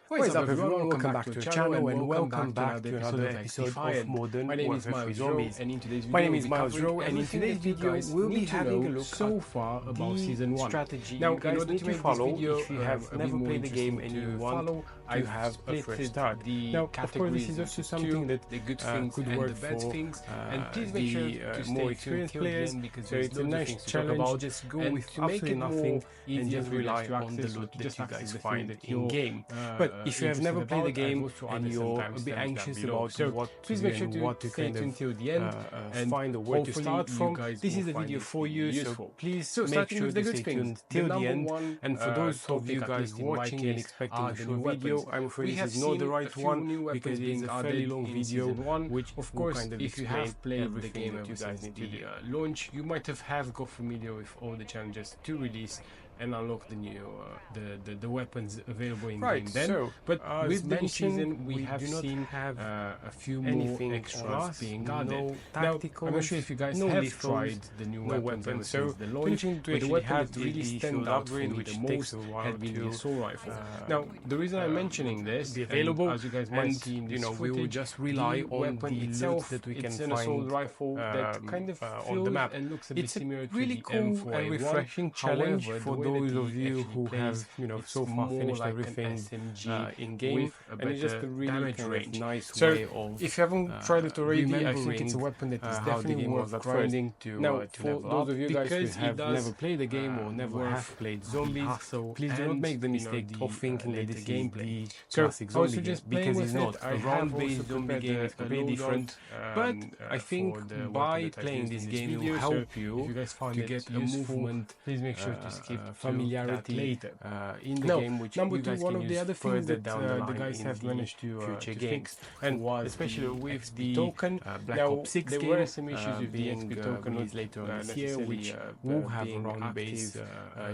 What is up everyone, welcome back to the channel and welcome back to another episode of Modern Warfare 3 Zombies. My name is MW3 and in today's video we'll be having a look so far about Season 1. Strategy Now you guys need to follow if you have never played the game and you want to have a fresh start. Now, of course, this is also something that could work for and please make sure to more stay experienced tuned players, because so it's a nice challenge. Just go with absolutely nothing and just rely on the loot that you guys find in game. But if you have never played the game and you're a bit anxious about what please make sure to what to stay kind tuned of till the end and find a where to start from, this is a video for you, so please make sure to stay tuned till the end. And for those of you guys watching and expecting a short video, I'm afraid this is not the right one because it is a fairly long video, which of course kind of if you have played the game that you guys need to do. launch, you might have got familiar with all the challenges to release and unlock the new the weapons available in game then. So, but with the new mentioned, season we have seen a few more extras being added. No Now, tactical, I'm not sure if you guys no have lethals, tried the new weapons so since the launch, to but the actually weapon have that really the stand shield out for upgrade, me which the takes most a while had been the to, assault rifle. Now, the reason I'm mentioning this be and available, as you guys might and see in you this know we will footage, just rely the on weapon the itself. loot that we can it's an find assault rifle that kind of on the map and looks a bit it's a similar to really the cool M4A1. and refreshing challenge However, for the way those that of he you actually who plays, have it's so far more finished like everything an SMG in game, with a and it's just better a really damage kind range. of nice So way of if you haven't tried it already, I think it's a remembering, weapon that is how the definitely game was worth at grinding first. to Now, to for level those up, of you guys because who have it does never played the game or never worth have played zombies, hustle please do not and, make the you know, mistake the, of thinking that later this gameplay. is the So classic I was zombie game, just playing because with it's it. not. I A have round-based also zombie prepared game is a completely different, but I think for the by weapon that I've playing used this in game it video, will so help you if you guys find to it get a useful, movement, please make sure to skip to familiarity that later. In the Now, game, which number you two, guys one can of the use other things further that down the the line guys in have the managed to future fix, games, and was especially the with XP the token. Black Now, Ops 6 there game were some issues with the being XP token released later on this year, necessarily, which will have a being round-based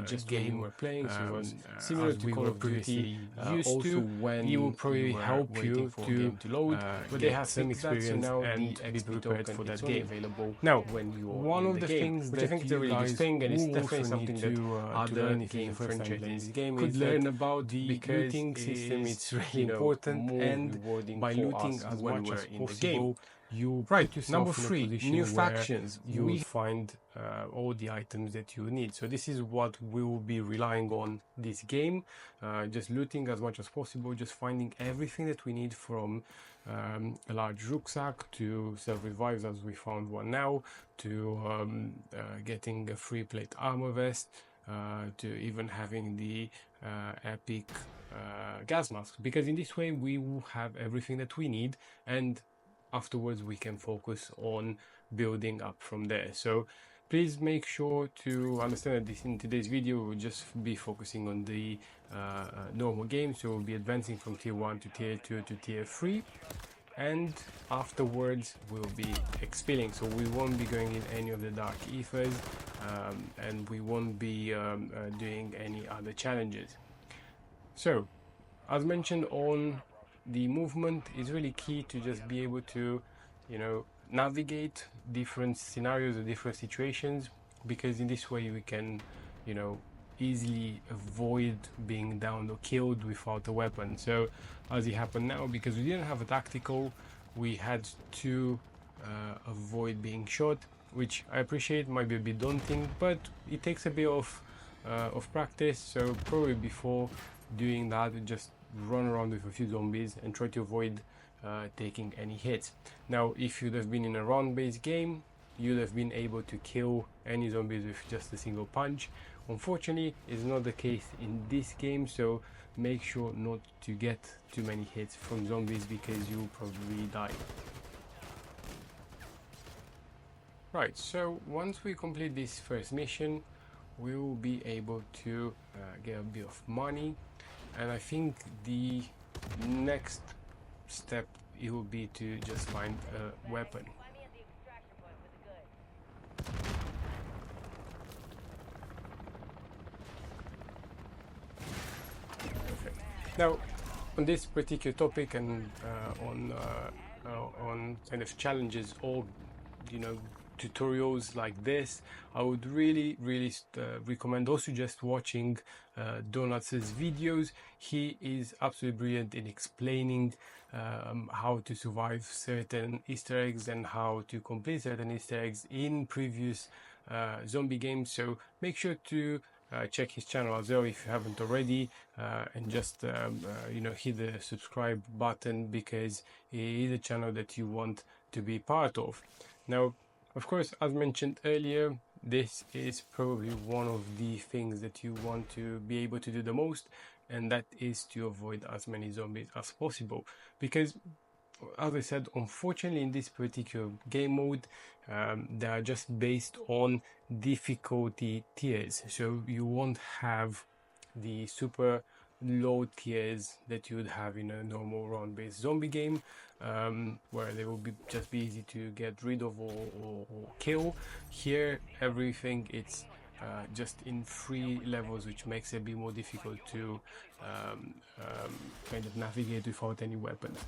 just game when we were playing, so it was similar as to we Call were of Duty previously used also to when it will probably you were help waiting you for a to game to load, but they get have some fixed that, so experience now and the be XP prepared token for that is only game. available Now, when you are one in of the game, things which that I think is you a really good guys thing, and it's will definitely also something need that to other learn if game you're first time playing franchises this game could is learn that about the because looting system it is really you know, important, more and rewarding by for looting us as when much we're as in the game. possible you Right, put yourself number in a three, position new where factions. you will find all the items that you need. So this is what we will be relying on this game, just looting as much as possible, just finding everything that we need, from a large rucksack to self-revives as we found one now, to getting a free plate armor vest, to even having the epic gas mask, because in this way we will have everything that we need, and afterwards we can focus on building up from there. So please make sure to understand that this in today's video we'll just be focusing on the normal game, so we'll be advancing from tier 1 to tier 2 to tier 3, and afterwards we'll be expelling, so we won't be going in any of the dark ethers, and we won't be doing any other challenges. So as mentioned, on the movement is really key to just be able to, you know, navigate different scenarios or different situations, because in this way we can, you know, easily avoid being downed or killed without a weapon. So as it happened now, because we didn't have a tactical, we had to avoid being shot, which I appreciate might be a bit daunting, but it takes a bit of practice. So probably before doing that, just run around with a few zombies and try to avoid taking any hits. Now, if you'd have been in a round-based game, you'd have been able to kill any zombies with just a single punch. Unfortunately, it's not the case in this game, so make sure not to get too many hits from zombies, because you'll probably die. Right, so once we complete this first mission, we will be able to get a bit of money, and I think the next step it will be to just find a weapon. Perfect. Now, on this particular topic, and on kind of challenges, or, you know, tutorials like this. I would really recommend also just watching Donuts' videos. He is absolutely brilliant in explaining how to survive certain Easter eggs and how to complete certain Easter eggs in previous zombie games. So make sure to check his channel as well if you haven't already, and just you know, hit the subscribe button, because it is a channel that you want to be part of. Now, of course, as mentioned earlier, this is probably one of the things that you want to be able to do the most, and that is to avoid as many zombies as possible, because as I said, unfortunately in this particular game mode, they are just based on difficulty tiers, so you won't have the super low tiers that you would have in a normal round-based zombie game, where they will just be easy to get rid of or kill. Here, everything it's just in 3 levels, which makes it a bit more difficult to kind of navigate without any weapons.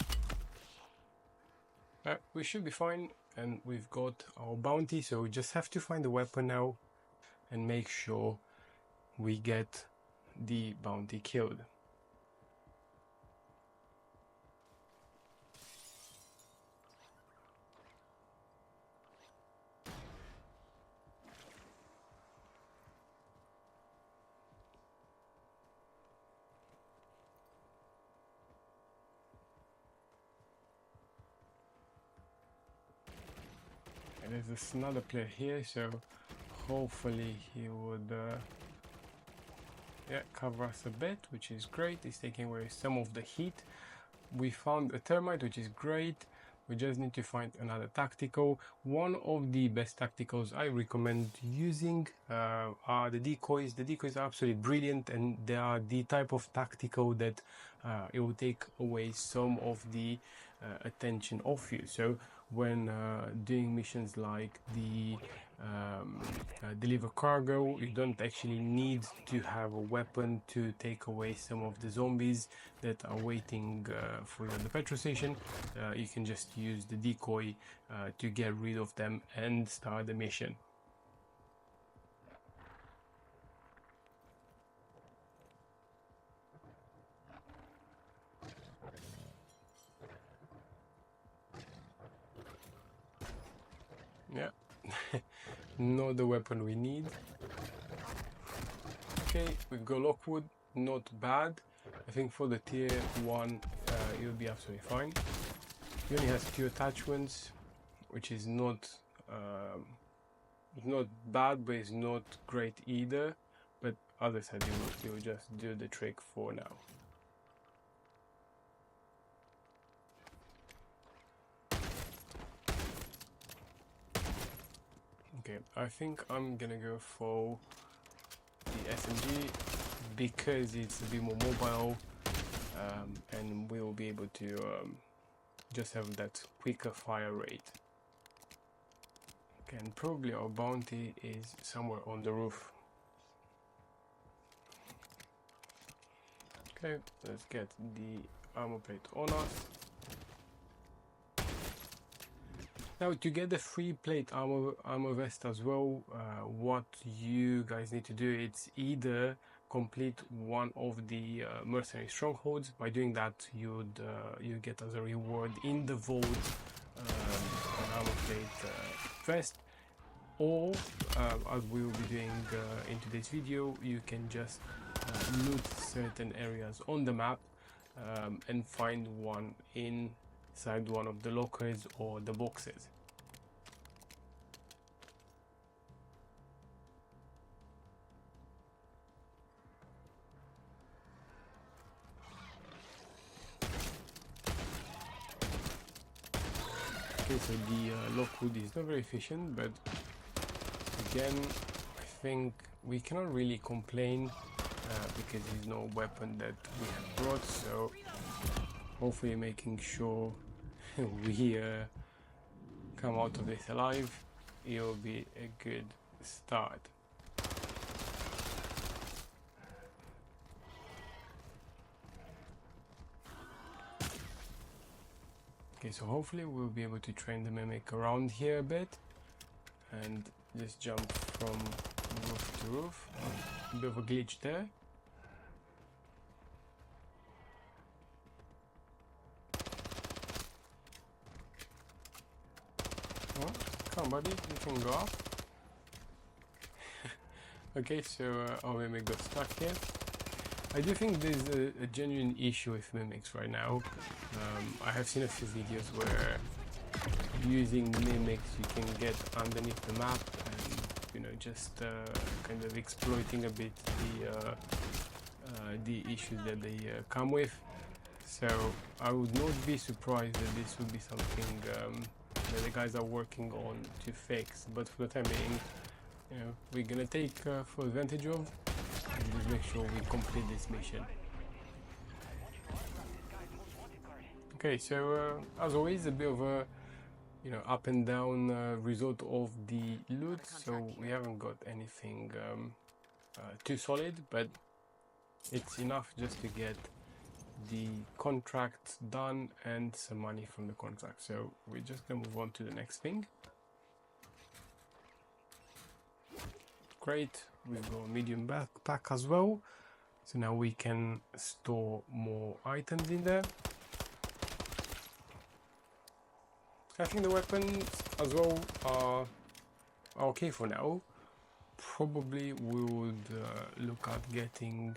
We should be fine, and we've got our bounty, so we just have to find the weapon now and make sure we get the bounty killed. And there's another player here, so hopefully he would yeah, cover us a bit, which is great. He's taking away some of the heat. We found a termite, which is great. We just need to find another tactical. One of the best tacticals I recommend using are the decoys. The decoys are absolutely brilliant, and they are the type of tactical that it will take away some of the attention off you. So when doing missions like the deliver cargo, you don't actually need to have a weapon to take away some of the zombies that are waiting for you at the petrol station. You can just use the decoy to get rid of them and start the mission. Yeah. Not the weapon we need. Okay, we've got Lockwood, not bad. I think for the tier 1 it'll be absolutely fine. He only has 2 attachments, which is not bad, but it's not great either. But as I said, it will just do the trick for now. Okay, I think I'm gonna go for the SMG because it's a bit more mobile, and we'll be able to just have that quicker fire rate. Okay, and probably our bounty is somewhere on the roof. Okay, let's get the armor plate on us. Now, to get the free plate armor vest as well, what you guys need to do, it's either complete one of the mercenary strongholds. By doing that, you get as a reward in the vault an armor plate vest, or as we will be doing in today's video, you can just loot certain areas on the map and find one inside one of the lockers or the boxes. Okay, so the Lockwood is not very efficient, but again, I think we cannot really complain because there's no weapon that we have brought, so hopefully making sure we come out of this alive, it will be a good start. Okay, so hopefully we'll be able to train the mimic around here a bit. and just jump from roof to roof. A bit of a glitch there. Oh, come on, buddy, you can go up. Okay, so our mimic got stuck here. I do think there's a genuine issue with mimics right now. I have seen a few videos where using mimics you can get underneath the map and, you know, just kind of exploiting a bit the issues that they come with. So I would not be surprised that this would be something that the guys are working on to fix, but for the time being, you know, we're gonna take full advantage of and just make sure we complete this mission. Okay, so as always, a bit of a, you know, up and down result of the loot. So we haven't got anything too solid, but it's enough just to get the contract done and some money from the contract. So we're just gonna move on to the next thing. Great, we've got a medium backpack as well, so now we can store more items in there. I think the weapons as well are okay for now. Probably we would look at getting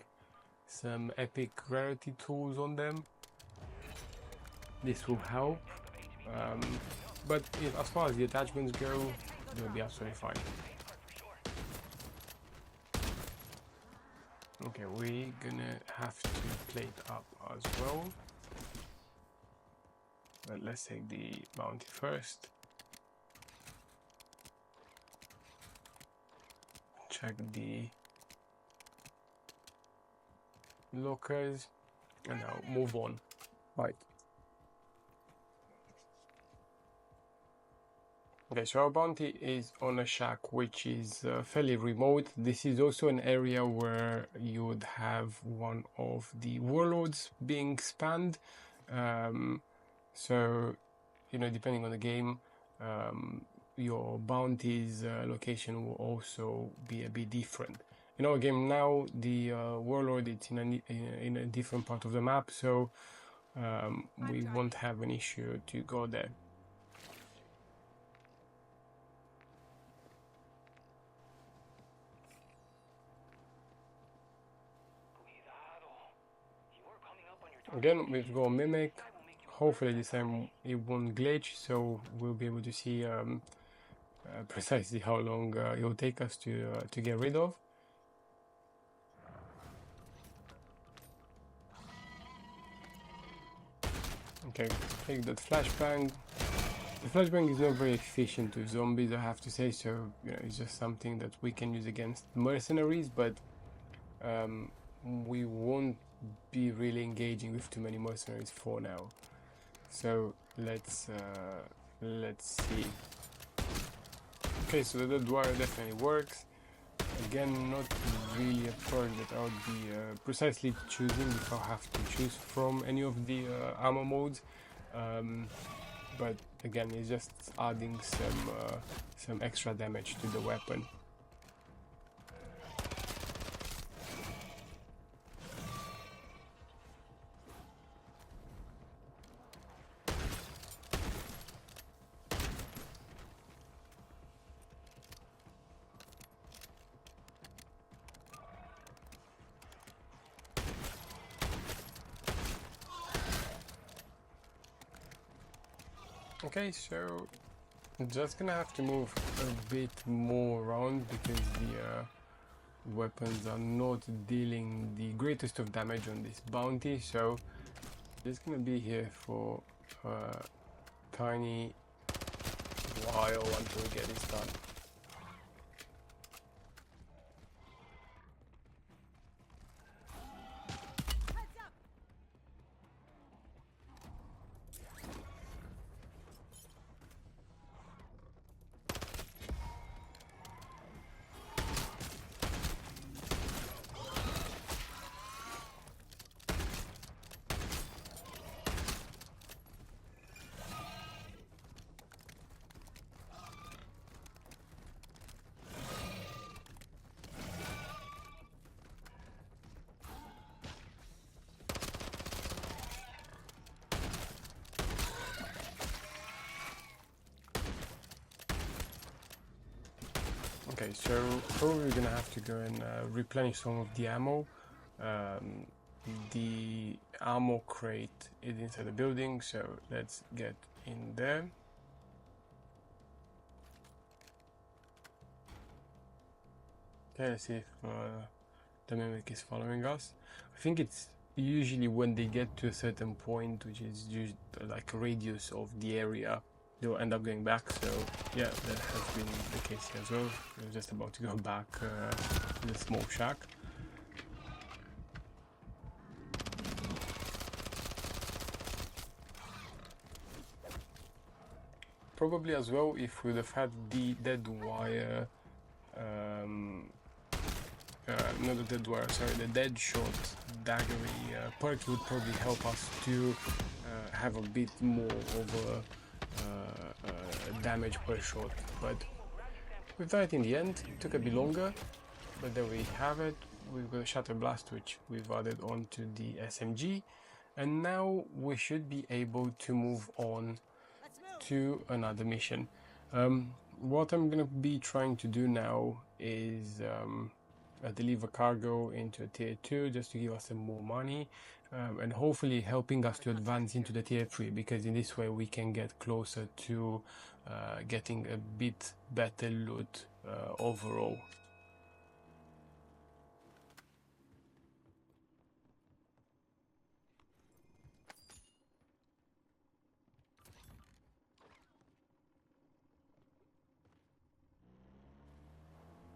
some epic rarity tools on them. This will help, but as far as the attachments go, they'll be absolutely fine. Okay, we're gonna have to plate up as well, but let's take the bounty first. Check the lockers and now move on. Right. Okay, so our bounty is on a shack which is fairly remote. This is also an area where you would have one of the warlords being spanned. So, you know, depending on the game, your bounty's location will also be a bit different. In our game now, the warlord is in a different part of the map, so we won't have an issue to go there. Again, we've got a mimic. Hopefully this time it won't glitch, so we'll be able to see precisely how long it will take us to get rid of. Okay, take that flashbang. The flashbang is not very efficient with zombies, I have to say, so you know, it's just something that we can use against mercenaries, but we won't be really engaging with too many mercenaries for now. So let's see. Okay, so the dead wire definitely works. Again, not really a perk that I would be precisely choosing if I have to choose from any of the ammo modes. But again, it's just adding some extra damage to the weapon. Okay, so I'm just gonna have to move a bit more around because the weapons are not dealing the greatest of damage on this bounty, so just gonna be here for a tiny while until we get this done. Okay, so probably gonna have to go and replenish some of the ammo. The ammo crate is inside the building, so let's get in there. Okay, let's see if the mimic is following us. I think it's usually when they get to a certain point, which is usually like a radius of the area, they'll end up going back. So yeah, that has been the case here as well. We're just about to go back to the smoke shack. Probably as well, if we would have had the dead wire, not the dead wire, sorry, the dead shot daggery perk would probably help us to have a bit more of a damage per shot. But we've done it in the end. It took a bit longer, but there we have it. We've got a Shatter Blast, which we've added onto the SMG, and now we should be able to move on to another mission. What I'm gonna be trying to do now is deliver cargo into a tier 2 just to give us some more money, and hopefully helping us to advance into the tier 3, because in this way we can get closer to getting a bit better loot overall.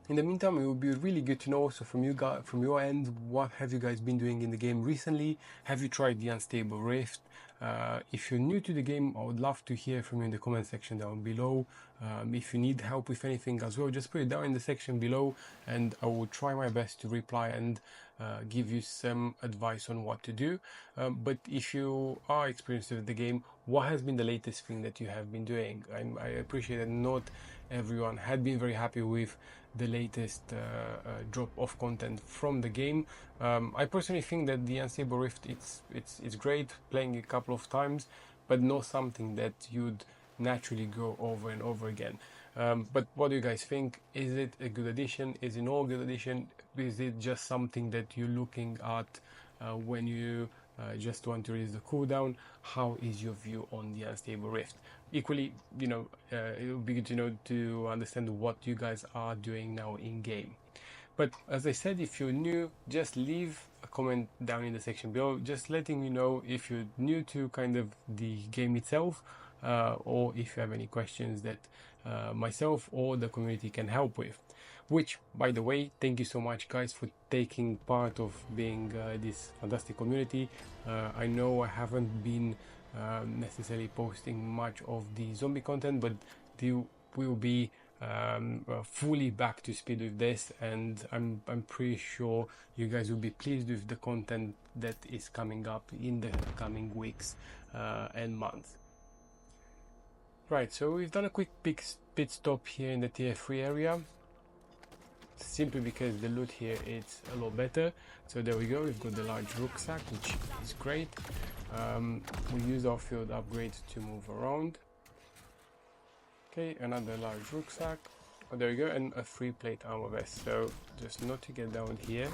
In the meantime, it would be really good to know also from you guys, from your end, what have you guys been doing in the game recently? Have you tried the Unstable Rift? If you're new to the game, I would love to hear from you in the comment section down below. If you need help with anything as well, just put it down in the section below, and I will try my best to reply and give you some advice on what to do. But if you are experienced with the game, what has been the latest thing that you have been doing? I appreciate that not everyone had been very happy with the latest drop of content from the game. I personally think that the Unstable Rift, it's great, playing a couple of times, but not something that you'd naturally go over and over again. But what do you guys think? Is it a good addition? Is it not a good addition? Is it just something that you're looking at when you just want to release the cooldown? How is your view on the Unstable Rift? Equally, you know, it would be good to know, to understand what you guys are doing now in game. But as I said, if you're new, just leave a comment down in the section below, just letting me know if you're new to kind of the game itself, or if you have any questions that myself or the community can help with. Which, by the way, thank you so much guys for taking part of being this fantastic community. I know I haven't been necessarily posting much of the zombie content, but they will be fully back to speed with this, and I'm pretty sure you guys will be pleased with the content that is coming up in the coming weeks and months. Right, so we've done a quick pit stop here in the tier 3 area, simply because the loot here is a lot better. So there we go, we've got the large rucksack, which is great. We use our field upgrades to move around. Okay, another large rucksack. Oh, there we go, and a 3-plate armor vest. So just not to get down here,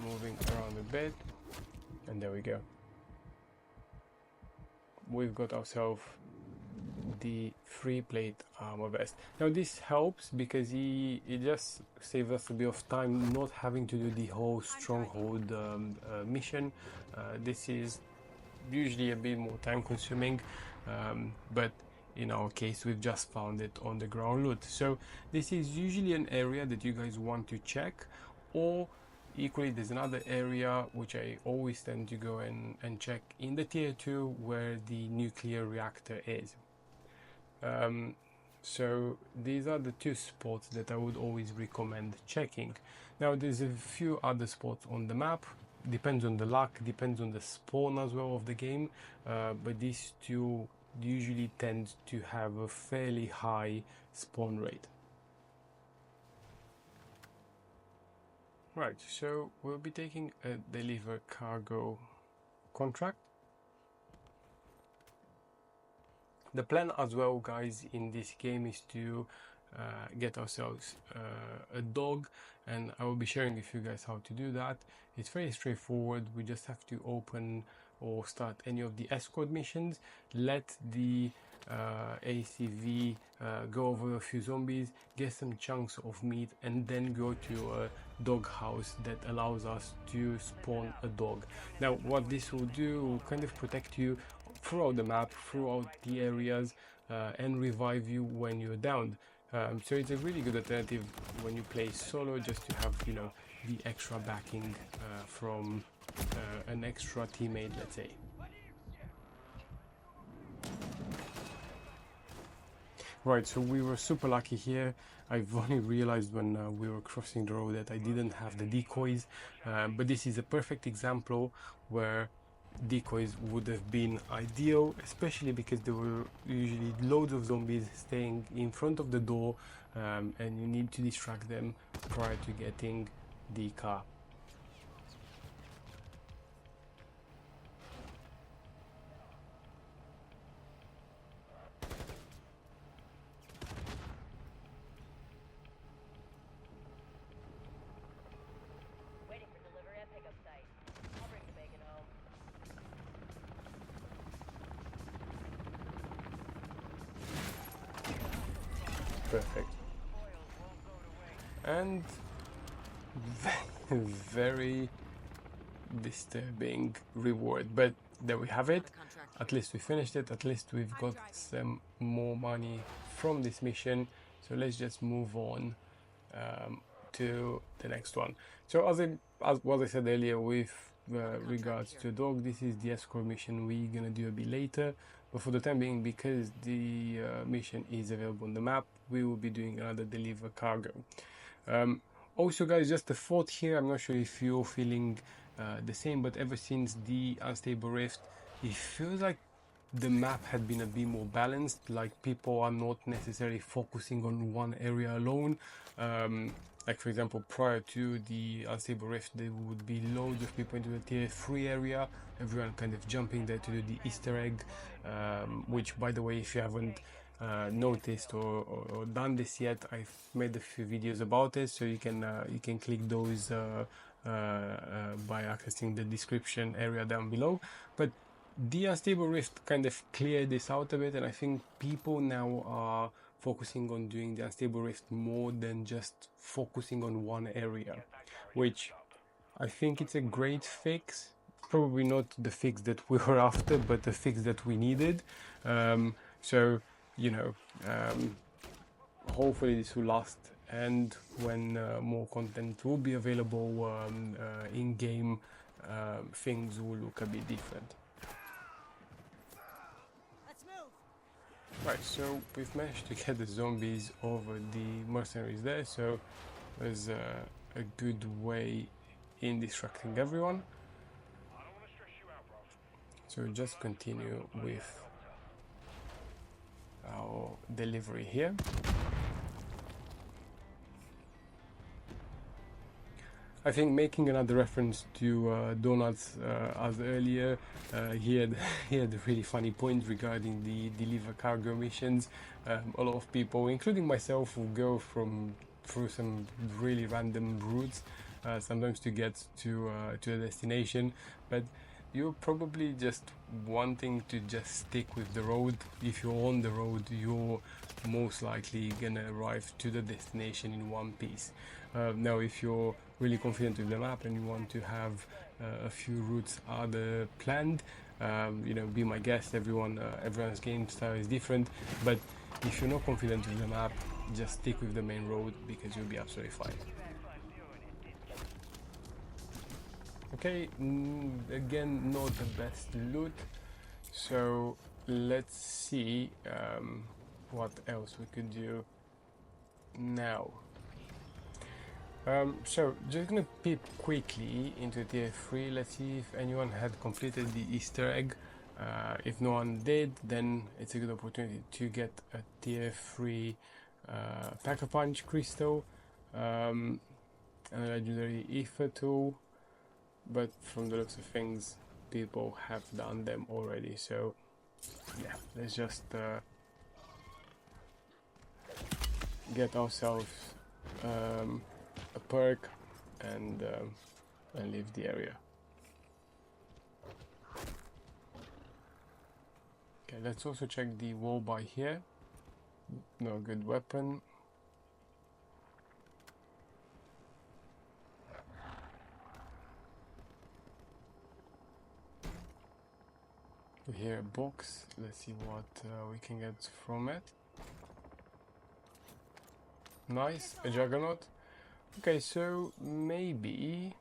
moving around a bit, and there we go. We've got ourselves the 3-plate armor vest. Now this helps because it just saves us a bit of time not having to do the whole stronghold mission. This is usually a bit more time consuming, but in our case we've just found it on the ground loot. So this is usually an area that you guys want to check, or equally there's another area which I always tend to go and check in the tier 2, where the nuclear reactor is. So these are the two spots that I would always recommend checking. Now there's a few other spots on the map, depends on the luck, depends on the spawn as well of the game, but these two usually tend to have a fairly high spawn rate. Right, so we'll be taking a deliver cargo contract. The plan as well, guys, in this game is to get ourselves a dog, and I will be sharing with you guys how to do that. It's very straightforward. We just have to open or start any of the escort missions, let the ACV go over a few zombies, get some chunks of meat, and then go to a dog house that allows us to spawn a dog. Now what this will do will kind of protect you throughout the map, throughout the areas, and revive you when you're downed. So it's a really good alternative when you play solo, just to have, you know, the extra backing from an extra teammate, let's say. Right, so we were super lucky here. I've only realized when we were crossing the road that I didn't have the decoys, but this is a perfect example where decoys would have been ideal, especially because there were usually loads of zombies staying in front of the door, and you need to distract them prior to getting the car. Perfect. And very disturbing reward, but there we have it. At least we finished it. At least we've got some more money from this mission. So let's just move on to the next one. So as what I said earlier, with regards to dog, this is the escort mission we're gonna do a bit later, but for the time being, because the mission is available on the map, we will be doing another deliver cargo. Also guys, just a thought here, I'm not sure if you're feeling the same, but ever since the unstable rift, it feels like the map had been a bit more balanced, like people are not necessarily focusing on one area alone. Like for example, prior to the unstable rift, there would be loads of people into the tier 3 area, everyone kind of jumping there to do the Easter egg, which by the way, if you haven't noticed or done this yet, I've made a few videos about it, so you can click those by accessing the description area down below. But the unstable rift kind of cleared this out a bit, and I think people now are focusing on doing the unstable rift more than just focusing on one area, which I think it's a great fix. Probably not the fix that we were after, but the fix that we needed. So you know, hopefully this will last, and when more content will be available in game, things will look a bit different. Right, so we've managed to get the zombies over the mercenaries there, so there's a good way in distracting everyone. So we'll just continue with our delivery here. I think making another reference to Donuts as earlier, he had a really funny point regarding the deliver cargo missions. A lot of people, including myself, will go through some really random routes, sometimes to get to a destination, but you're probably just wanting to just stick with the road. If you're on the road, you're most likely gonna arrive to the destination in one piece. Now if you're really confident with the map and you want to have a few routes other planned, you know, be my guest. Everyone's game style is different, but if you're not confident with the map, just stick with the main road because you'll be absolutely fine. Okay, again, not the best loot, so let's see what else we could do now. So just gonna peep quickly into tier 3. Let's see if anyone had completed the Easter egg. If no one did, then it's a good opportunity to get a tier 3 Pack-a-Punch crystal, and a legendary ether tool. But from the looks of things, people have done them already, so yeah, let's just get ourselves a perk and leave the area. Okay, let's also check the wall by here. No good weapon. Here a box. Let's see what we can get from it. Nice, a juggernaut. Okay, so maybe,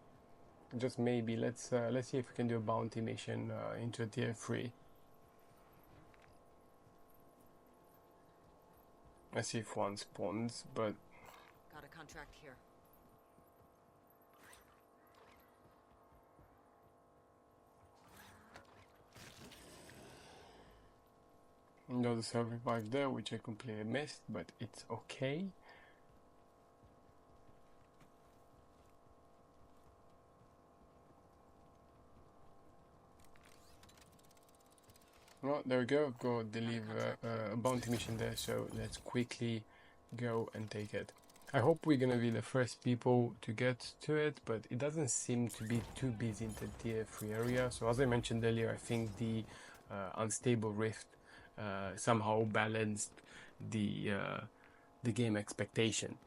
just maybe, let's see if we can do a bounty mission into a tier 3. Let's see if one spawns, but got a contract here. another self-revive there, which I completely missed, but it's okay. Well, there we go. I've got deliver a bounty mission there, so let's quickly go and take it. I hope we're gonna be the first people to get to it, but it doesn't seem to be too busy in the tier 3 area. So as I mentioned earlier, I think the unstable rift somehow balanced the game expectation.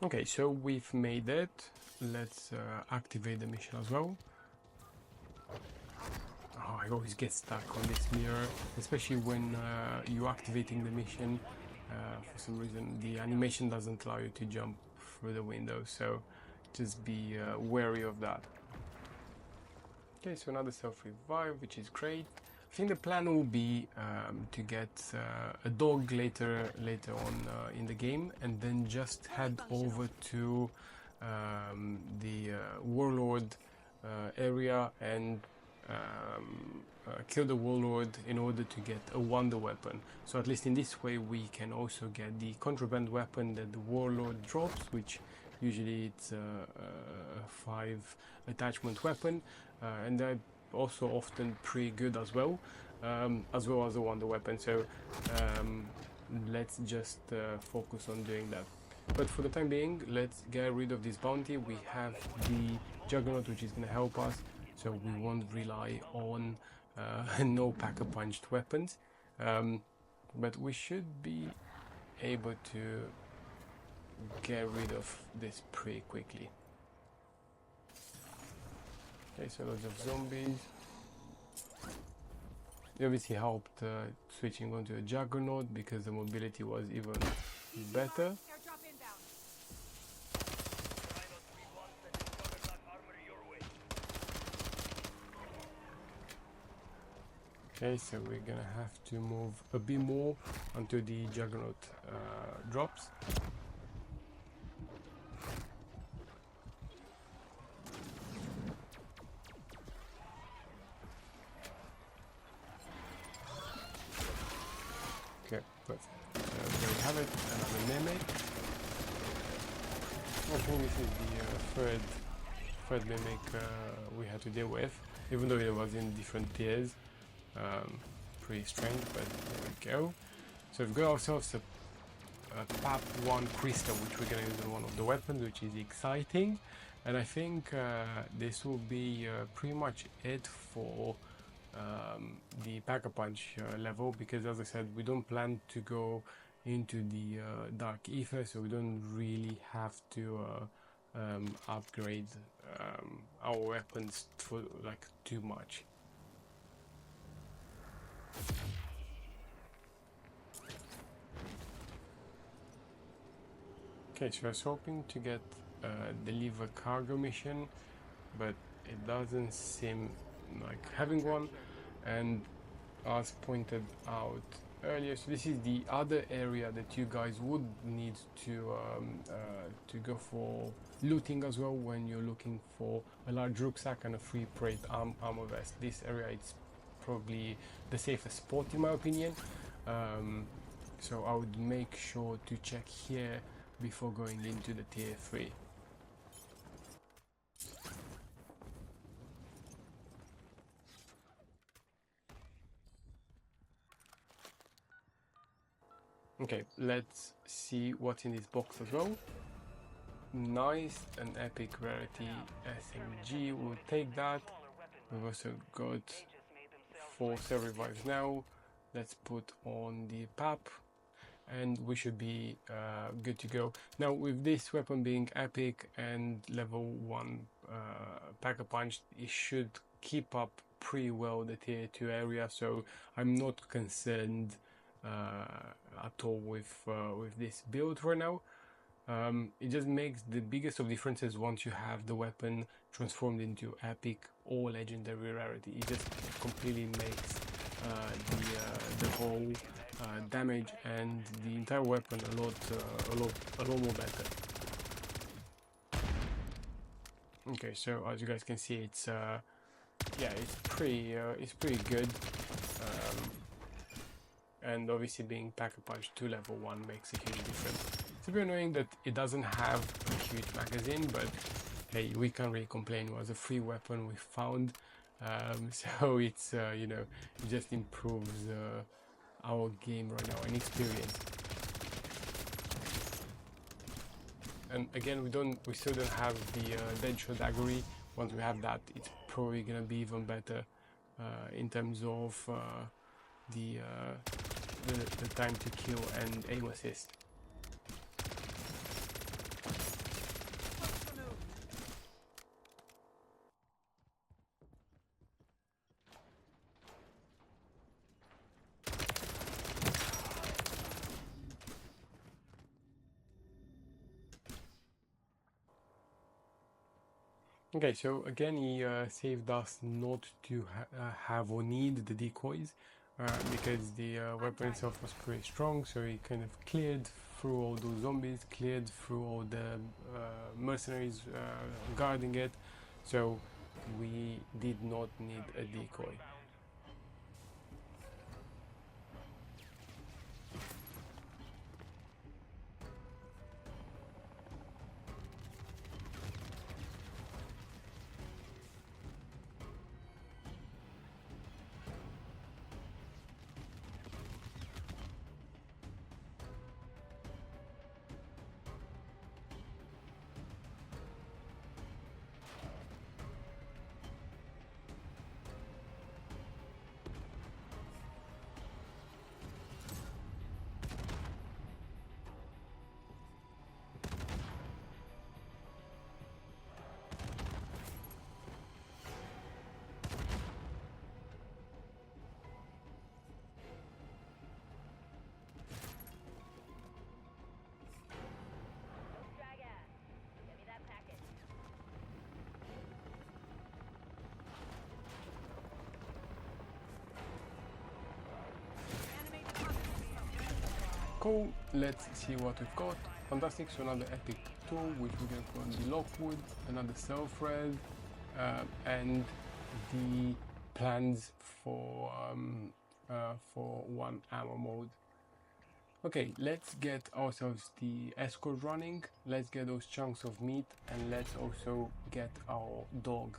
Okay, so we've made it. Let's activate the mission as well. Oh, I always get stuck on this mirror, especially when you're activating the mission. For some reason, the animation doesn't allow you to jump through the window, so just be wary of that. Okay, so another self-revive, which is great. I think the plan will be to get a dog later on in the game, and then just head over to the Warlord area and kill the Warlord in order to get a wonder weapon. So at least in this way we can also get the contraband weapon that the Warlord drops, which usually it's a 5 attachment weapon, and they're also often pretty good as well as a wonder weapon. So let's just focus on doing that. But for the time being, let's get rid of this bounty. We have the Juggernaut, which is going to help us, so we won't rely on no pack-a-punched weapons. But we should be able to get rid of this pretty quickly. Okay, so loads of zombies. It obviously helped switching onto a Juggernaut because the mobility was even better. Okay, so we're gonna have to move a bit more until the Juggernaut drops. Okay, perfect. There we have it, another mimic. I think this is the third mimic we had to deal with, even though it was in different tiers. Pretty strange, but there we go. So we've got ourselves a PAP 1 crystal, which we're going to use on one of the weapons, which is exciting. And I think this will be pretty much it for the Pack-a-Punch level, because as I said, we don't plan to go into the Dark Ether, so we don't really have to upgrade our weapons for like too much. Okay, so I was hoping to get deliver cargo mission, but it doesn't seem like having one. And as pointed out earlier, so this is the other area that you guys would need to go for looting as well when you're looking for a large rucksack and a free plate armor vest. This area is probably the safest spot in my opinion, so I would make sure to check here before going into the tier 3. Okay, let's see what's in this box as well. Nice, an epic rarity SMG, we'll take that. We've also got 4 cell revives now. Let's put on the PAP and we should be good to go. Now with this weapon being epic and level 1 Pack-a-Punch, it should keep up pretty well the tier 2 area, so I'm not concerned at all with this build right now. It just makes the biggest of differences once you have the weapon transformed into epic or legendary rarity. It just completely makes the whole damage and the entire weapon a lot more better. Okay, so as you guys can see, it's yeah, it's pretty good. And obviously being Pack-a-Punch to level 1 makes a huge difference. It's a bit annoying that it doesn't have a huge magazine, but hey, we can't really complain. It was a free weapon we found, so it's you know, it just improves our game right now and experience. And again, we still don't have the Deadshot Daggery. Once we have that, it's probably gonna be even better in terms of the time to kill and aim assist. Okay, so again he saved us not to have or need the decoys. Because the weapon itself was pretty strong, so he kind of cleared through all those zombies, cleared through all the mercenaries guarding it, so we did not need a decoy. Cool, let's see what we've got. Fantastic, so another epic tool which we're going to put on the Lockwood, another self-res, and the plans for 1 ammo mode. Okay, let's get ourselves the escort running, let's get those chunks of meat, and let's also get our dog.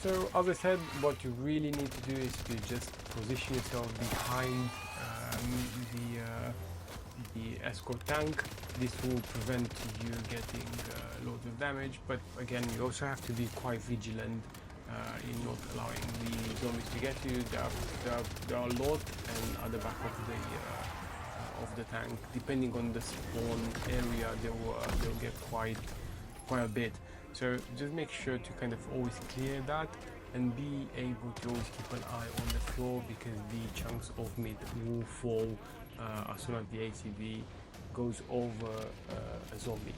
So as I said, what you really need to do is to just position yourself behind the escort tank. This will prevent you getting loads of damage, but again, you also have to be quite vigilant in not allowing the zombies to get you. There are a lot, and at the back of the tank, depending on the spawn area, they'll get quite a bit. So just make sure to kind of always clear that and be able to always keep an eye on the floor, because the chunks of meat will fall as soon as the ACV goes over a zombie.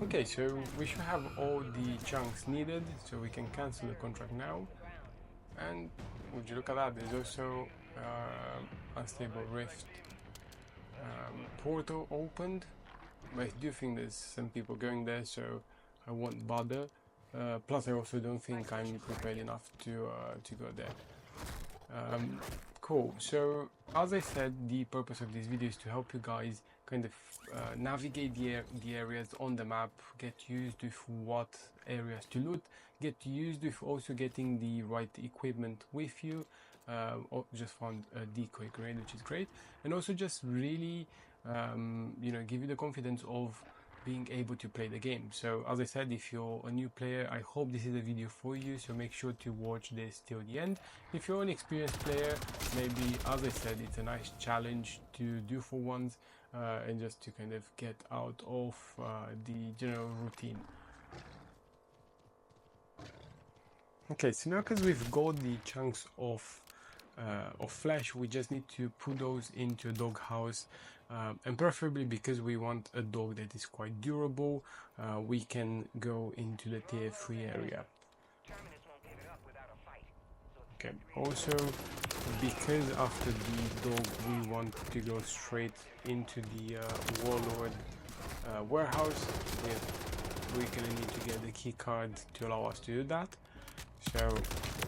Okay, so we should have all the chunks needed, so we can cancel the contract now. And would you look at that, there's also unstable rift portal opened, but I do think there's some people going there, so I won't bother. Plus I also don't think I'm prepared enough to go there. Cool, so as I said, the purpose of this video is to help you guys kind of navigate the areas on the map, get used with what areas to loot, get used with also getting the right equipment with you. Just found a decoy grenade, which is great, and also just really you know, give you the confidence of being able to play the game. So as I said, if you're a new player, I hope this is a video for you, so make sure to watch this till the end. If you're an experienced player, maybe, as I said, it's a nice challenge to do for once, and just to kind of get out of the general routine. Okay, so now because we've got the chunks of flesh, we just need to put those into a dog house, and preferably, because we want a dog that is quite durable, we can go into the tier 3 area. Okay, also because after the dog we want to go straight into the Warlord warehouse, we're gonna need to get the key card to allow us to do that. So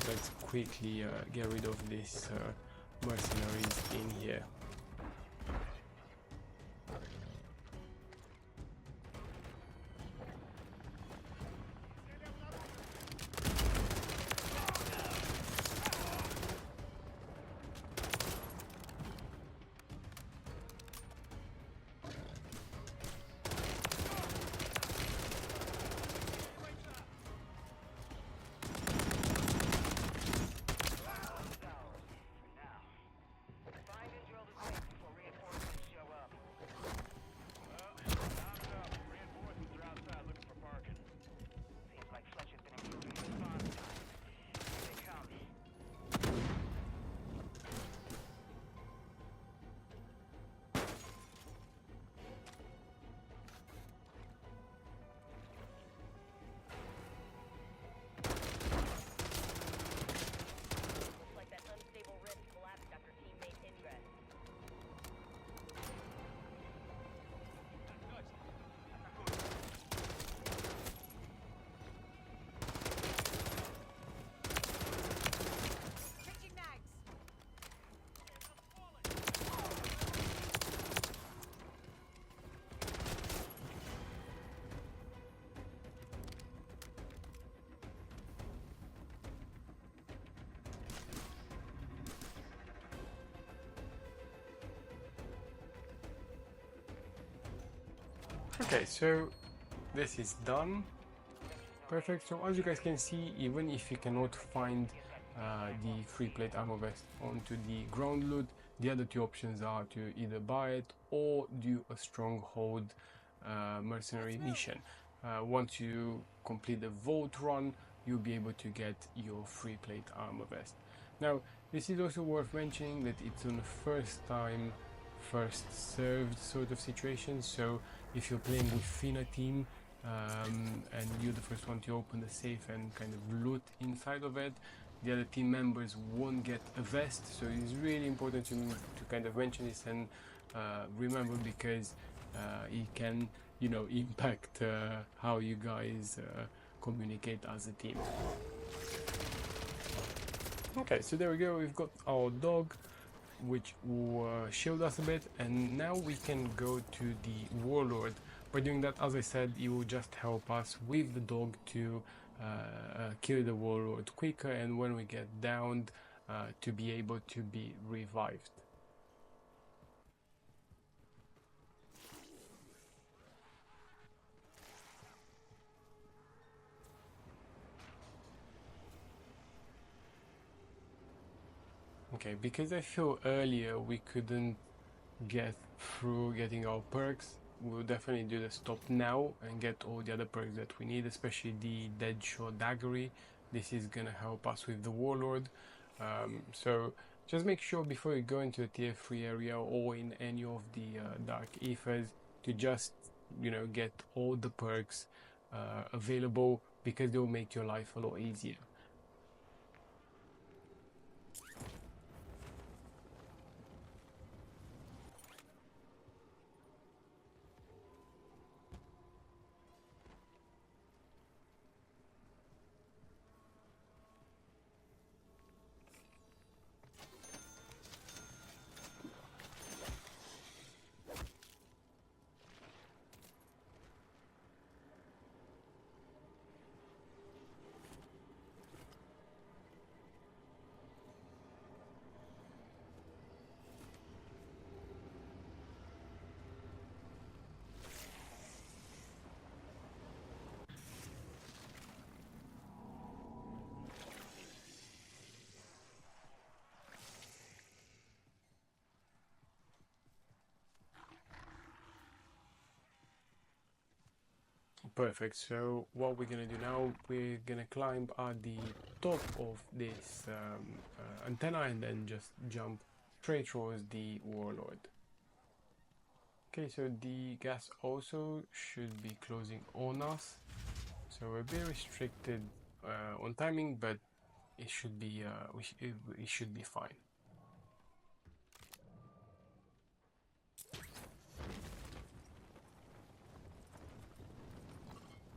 let's quickly get rid of these mercenaries in here. Okay, so this is done. Perfect. So as you guys can see, even if you cannot find the free plate armor vest onto the ground loot, the other two options are to either buy it or do a stronghold mercenary mission. Once you complete the vault run, you'll be able to get your free plate armor vest. Now, this is also worth mentioning that it's on the first time, first served sort of situation. So if you're playing with Fina team and you're the first one to open the safe and kind of loot inside of it, the other team members won't get a vest. So it's really important to kind of mention this and remember, because it can, you know, impact how you guys communicate as a team. Okay, so there we go, we've got our dog, which will shield us a bit, and now we can go to the Warlord. By doing that, as I said, it will just help us with the dog to kill the Warlord quicker, and when we get downed, to be able to be revived. Okay, because I feel earlier we couldn't get through getting our perks, we'll definitely do the stop now and get all the other perks that we need, especially the Deadshot Daggery. This is gonna help us with the Warlord. So just make sure before you go into a tier 3 area or in any of the Dark Ethers to just, you know, get all the perks available, because they will make your life a lot easier. Perfect. So what we're gonna do now, we're gonna climb at the top of this antenna and then just jump straight towards the Warlord. Okay, so the gas also should be closing on us, so we're a bit restricted on timing, but it should be it should be fine.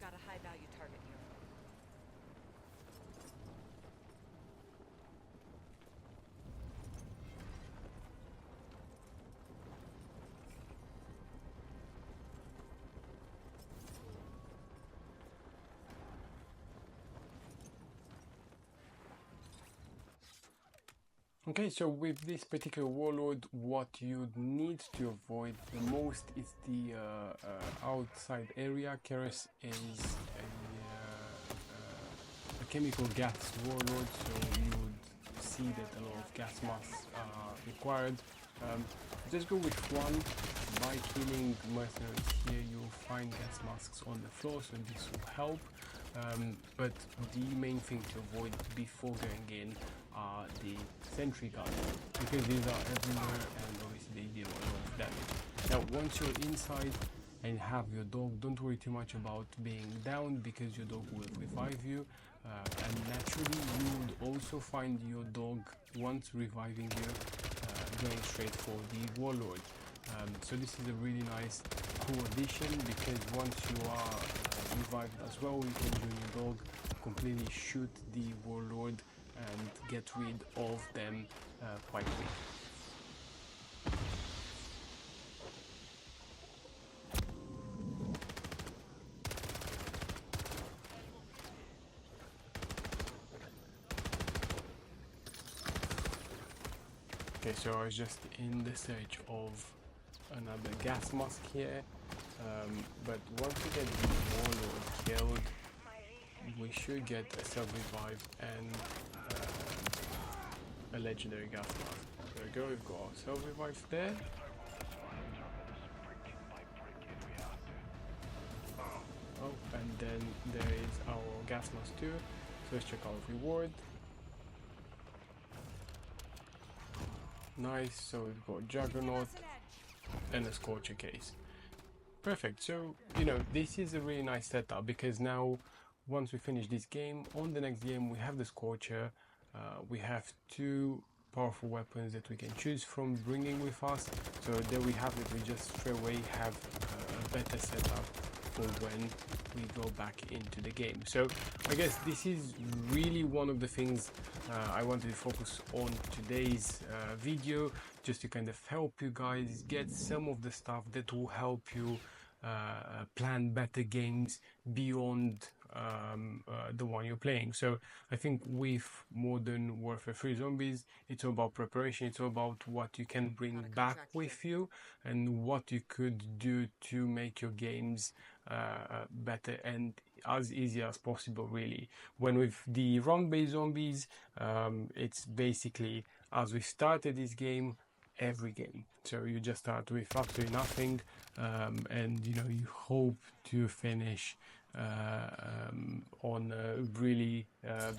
Got a high-value target here. Okay, so with this particular Warlord, what you need to avoid the most is the outside area. Keras is a chemical gas Warlord, so you would see that a lot of gas masks are required. Just go with one. By killing mercenaries here, you'll find gas masks on the floor, so this will help. But the main thing to avoid before going in are the sentry guns, because these are everywhere and obviously they deal a lot of damage. Now once you're inside and have your dog, don't worry too much about being down, because your dog will revive you, and naturally you would also find your dog, once reviving you, going straight for the Warlord. So this is a really nice cool addition, because once you are revived as well, you can join your dog, completely shoot the Warlord and get rid of them quite quick. Okay, so I was just in the search of another gas mask here, but once we get the Warlord killed, we should get a self-revive and a legendary gas mask. There we go, we've got our self-revive there. Oh, and then there is our gas mask too, so let's check our reward. Nice, so we've got Juggernaut and a Scorcher case. Perfect, so you know, this is a really nice setup, because now once we finish this game, on the next game we have the Scorcher, we have two powerful weapons that we can choose from bringing with us, so there we have it. We just straight away have a better setup for when we go back into the game. So I guess this is really one of the things I wanted to focus on today's video, just to kind of help you guys get some of the stuff that will help you plan better games beyond the one you're playing. So I think with Modern Warfare 3 Zombies, it's all about preparation, it's all about what you can bring back with you and what you could do to make your games better and as easy as possible, really. When with the round-based zombies, it's basically, as we started this game, every game. So you just start with absolutely nothing, and you know, you hope to finish on a really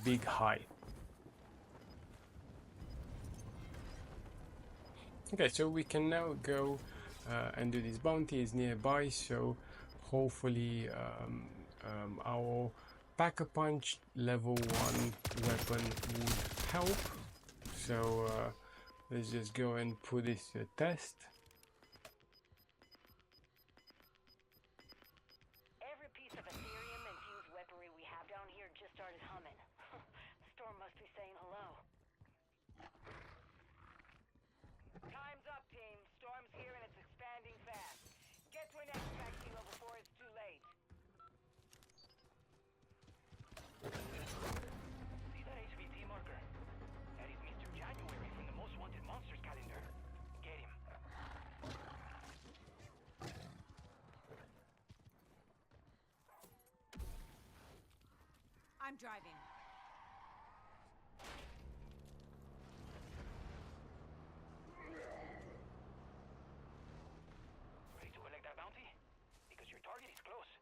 big high. Okay, so we can now go and do this. Bounty is nearby, so hopefully our Pack-a-Punch level 1 weapon would help. So let's just go and put this to a test. Every piece of Ethereum infused weaponry we have down here just started humming. The storm must be saying hello. Time's up, team. Storm's here and it's expanding fast. Get to an extract kilo before it's too late. See that HVT marker? That is Mr. January from the Most Wanted Monsters calendar. Get him. I'm driving. Ready to collect that bounty? Because your target is close.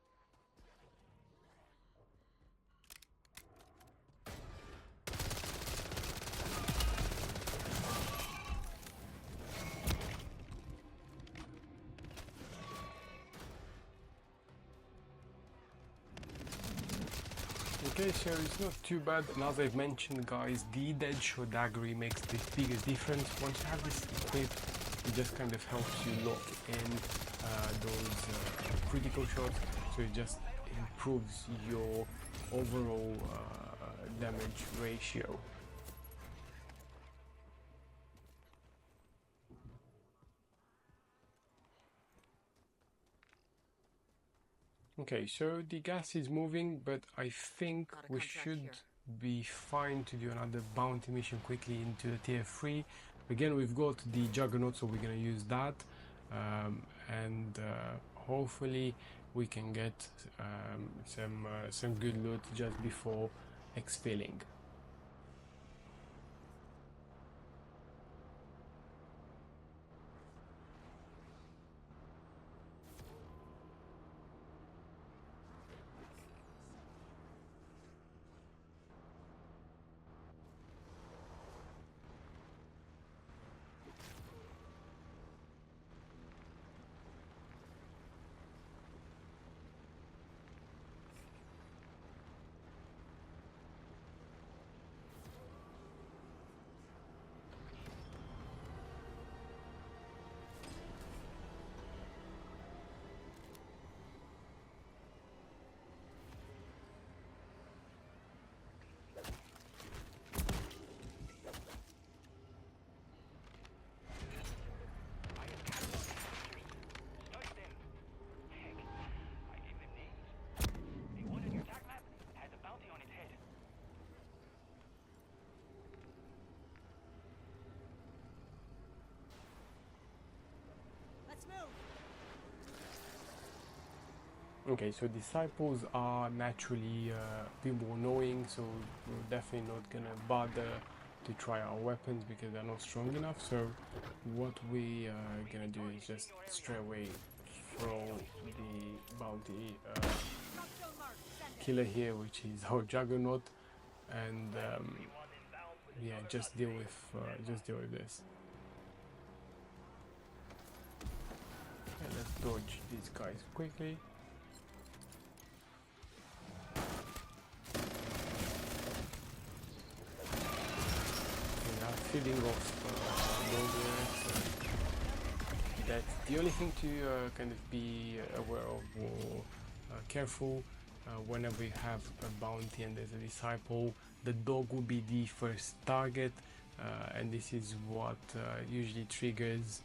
Okay, so it's not too bad, and as I've mentioned, guys, the Deadshot Daggery makes the biggest difference. Once you have this equipped, it just kind of helps you lock in those critical shots, so it just improves your overall damage ratio. Okay, so the gas is moving, but I think we should be fine to do another bounty mission quickly into the tier 3. Again, we've got the Juggernaut, so we're going to use that, and hopefully we can get some good loot just before exfilling. Okay, so disciples are naturally a bit more annoying, so we're definitely not gonna bother to try our weapons because they're not strong enough. So what we are gonna do is just straight away throw the bounty killer here, which is our Juggernaut, and yeah, just deal with this. Okay, let's dodge these guys quickly. Feeding off those that's the only thing to kind of be aware of, or careful. Whenever you have a bounty and there's a disciple, the dog will be the first target, and this is what usually triggers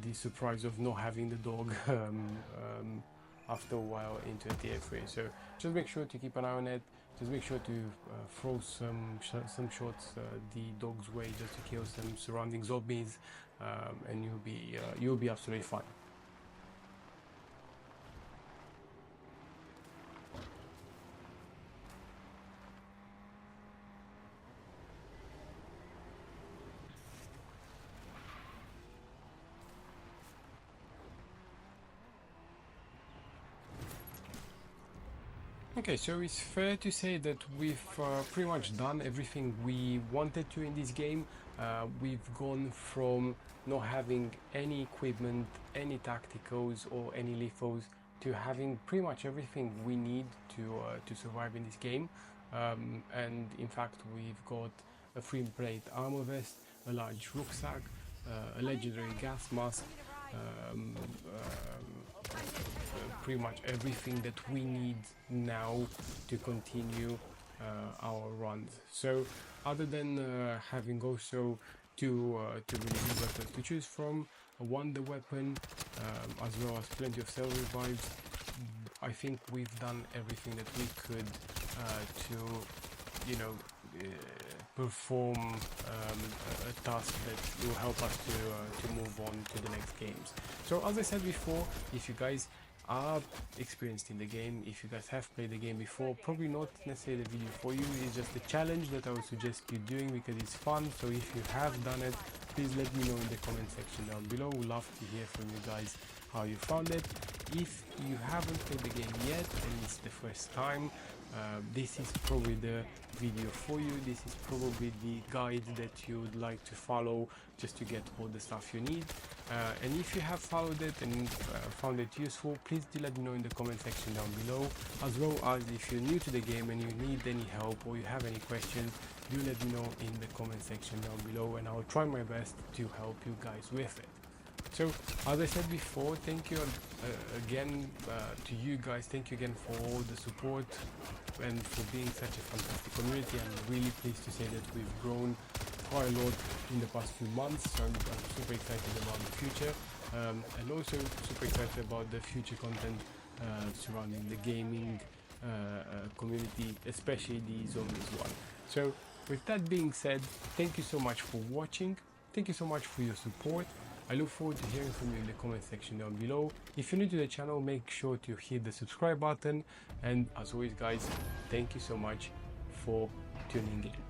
the surprise of not having the dog after a while into a TF3. So just make sure to keep an eye on it. Just make sure to throw some shots the dog's way just to kill some surrounding zombies, and you'll be absolutely fine. Okay, so it's fair to say that we've pretty much done everything we wanted to in this game. We've gone from not having any equipment, any tacticals or any lethals, to having pretty much everything we need to survive in this game. And in fact, we've got a free plate armor vest, a large rucksack, a legendary gas mask, pretty much everything that we need now to continue our runs. So other than having also two really good weapons to choose from, one the weapon as well as plenty of cell revives, I think we've done everything that we could to, you know, perform a task that will help us to move on to the next games. So as I said before, if you guys are experienced in the game, if you guys have played the game before, probably not necessarily the video for you. It's just a challenge that I would suggest you doing because it's fun. So if you have done it, please let me know in the comment section down below. We'd love to hear from you guys how you found it. If you haven't played the game yet and it's the first time, this is probably the video for you. This is probably the guide that you would like to follow just to get all the stuff you need. And if you have followed it and found it useful, please do let me know in the comment section down below. As well as if you're new to the game and you need any help or you have any questions, do let me know in the comment section down below and I'll try my best to help you guys with it. So as I said before, thank you again to you guys. Thank you again for all the support and for being such a fantastic community. I'm really pleased to say that we've grown quite a lot in the past few months. So I'm super excited about the future, and also super excited about the future content surrounding the gaming community, especially the zombies one. So with that being said, thank you so much for watching. Thank you so much for your support. I look forward to hearing from you in the comment section down below. If you're new to the channel, make sure to hit the subscribe button. And as always guys, thank you so much for tuning in.